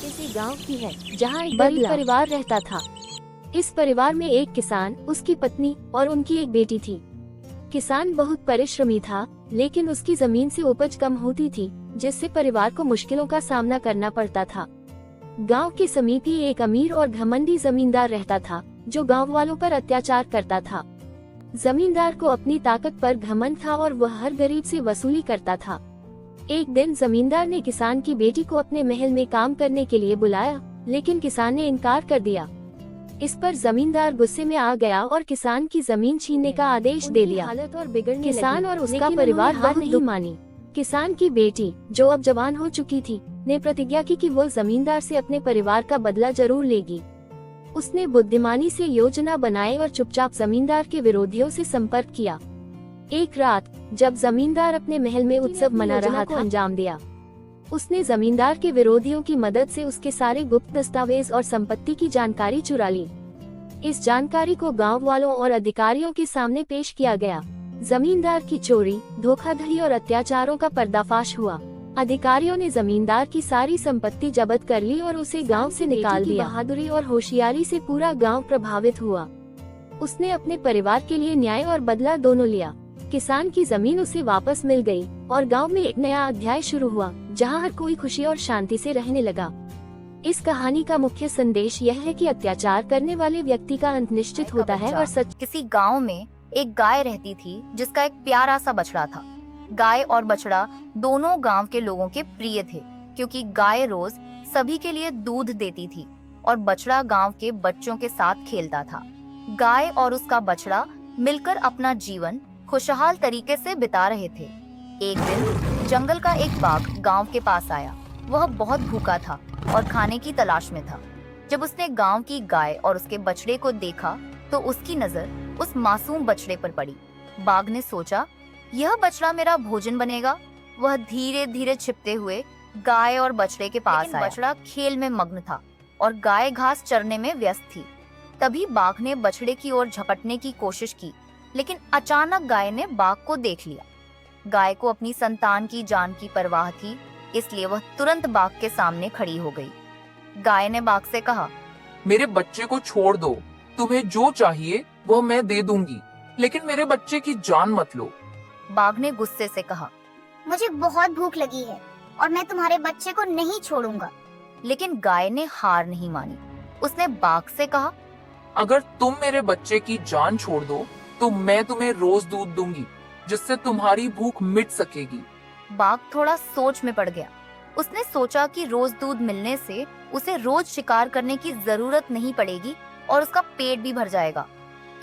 किसी गांव की है जहां एक गरीब परिवार रहता था। इस परिवार में एक किसान, उसकी पत्नी और उनकी एक बेटी थी। किसान बहुत परिश्रमी था, लेकिन उसकी जमीन से उपज कम होती थी, जिससे परिवार को मुश्किलों का सामना करना पड़ता था। गांव के समीप ही एक अमीर और घमंडी जमींदार रहता था, जो गांव वालों पर अत्याचार करता था। जमींदार को अपनी ताकत पर घमंड था और वह हर गरीब से वसूली करता था। एक दिन जमींदार ने किसान की बेटी को अपने महल में काम करने के लिए बुलाया, लेकिन किसान ने इनकार कर दिया। इस पर जमींदार गुस्से में आ गया और किसान की जमीन छीनने का आदेश दे दिया। हालत और बिगड़ने किसान और उसका परिवार हार नहीं मानी। किसान की बेटी, जो अब जवान हो चुकी थी, ने प्रतिज्ञा की कि वो जमींदार से अपने परिवार का बदला जरूर लेगी। उसने बुद्धिमानी से योजना बनाई और चुपचाप जमींदार के विरोधियों से संपर्क किया। एक रात जब जमींदार अपने महल में उत्सव मना रहा था, अंजाम दिया। उसने जमींदार के विरोधियों की मदद से उसके सारे गुप्त दस्तावेज और संपत्ति की जानकारी चुरा ली। इस जानकारी को गांव वालों और अधिकारियों के सामने पेश किया गया। जमींदार की चोरी, धोखाधड़ी और अत्याचारों का पर्दाफाश हुआ। अधिकारियों ने जमींदार की सारी संपत्ति जब्त कर ली और उसे गांव से निकाल दिया। बहादुरी और होशियारी से पूरा गांव प्रभावित हुआ। उसने अपने परिवार के लिए न्याय और बदला दोनों लिया। किसान की जमीन उसे वापस मिल गई और गांव में एक नया अध्याय शुरू हुआ, जहां हर कोई खुशी और शांति से रहने लगा। इस कहानी का मुख्य संदेश यह है कि अत्याचार करने वाले व्यक्ति का अंत निश्चित होता है और सच। किसी गांव में एक गाय रहती थी, जिसका एक प्यारा सा बछड़ा था। गाय और बछड़ा दोनों गांव के लोगों के प्रिय थे, क्योंकि गाय रोज सभी के लिए दूध देती थी और बछड़ा गांव के बच्चों के साथ खेलता था। गाय और उसका बछड़ा मिलकर अपना जीवन खुशहाल तरीके से बिता रहे थे। एक दिन जंगल का एक बाघ गांव के पास आया। वह बहुत भूखा था और खाने की तलाश में था। जब उसने गांव की गाय और उसके बछड़े को देखा, तो उसकी नजर उस मासूम बछड़े पर पड़ी। बाघ ने सोचा, यह बछड़ा मेरा भोजन बनेगा। वह धीरे धीरे छिपते हुए गाय और बछड़े के पास आया। बछड़ा खेल में मग्न था और गाय घास चरने में व्यस्त थी। तभी बाघ ने बछड़े की ओर झपटने की कोशिश की, लेकिन अचानक गाय ने बाघ को देख लिया। गाय को अपनी संतान की जान की परवाह थी, इसलिए वह तुरंत बाघ के सामने खड़ी हो गई। गाय ने बाघ से कहा, मेरे बच्चे को छोड़ दो, तुम्हें जो चाहिए वो मैं दे दूंगी, लेकिन मेरे बच्चे की जान मत लो। बाघ ने गुस्से से कहा, मुझे बहुत भूख लगी है और मैं तुम्हारे बच्चे को नहीं छोड़ूंगा। लेकिन गाय ने हार नहीं मानी। उसने बाघ से कहा, अगर तुम मेरे बच्चे की जान छोड़ दो तो मैं तुम्हें रोज दूध दूंगी, जिससे तुम्हारी भूख मिट सकेगी। बाघ थोड़ा सोच में पड़ गया। उसने सोचा कि रोज दूध मिलने से उसे रोज शिकार करने की जरूरत नहीं पड़ेगी और उसका पेट भी भर जाएगा।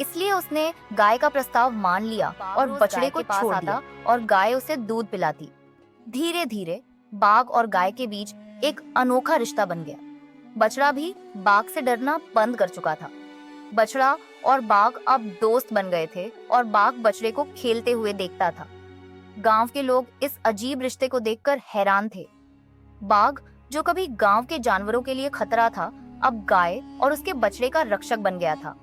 इसलिए उसने गाय का प्रस्ताव मान लिया और बछड़े को छोड़ दिया और गाय उसे दूध पिलाती। धीरे धीरे बाघ और गाय के बीच एक अनोखा रिश्ता बन गया। बछड़ा भी बाघ से डरना बंद कर चुका था। बछड़ा और बाघ अब दोस्त बन गए थे और बाघ बछड़े को खेलते हुए देखता था। गांव के लोग इस अजीब रिश्ते को देखकर हैरान थे। बाघ, जो कभी गांव के जानवरों के लिए खतरा था, अब गाय और उसके बछड़े का रक्षक बन गया था।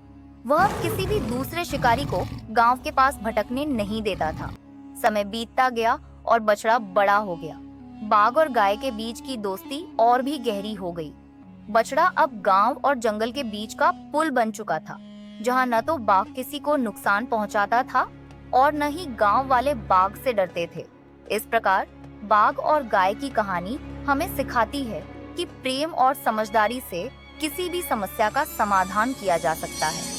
वह किसी भी दूसरे शिकारी को गांव के पास भटकने नहीं देता था। समय बीतता गया और बछड़ा बड़ा हो गया। बाघ और गाय के बीच की दोस्ती और भी गहरी हो गई। बछड़ा अब गांव और जंगल के बीच का पुल बन चुका था, जहां न तो बाघ किसी को नुकसान पहुंचाता था और न ही गांव वाले बाघ से डरते थे। इस प्रकार बाघ और गाय की कहानी हमें सिखाती है कि प्रेम और समझदारी से किसी भी समस्या का समाधान किया जा सकता है।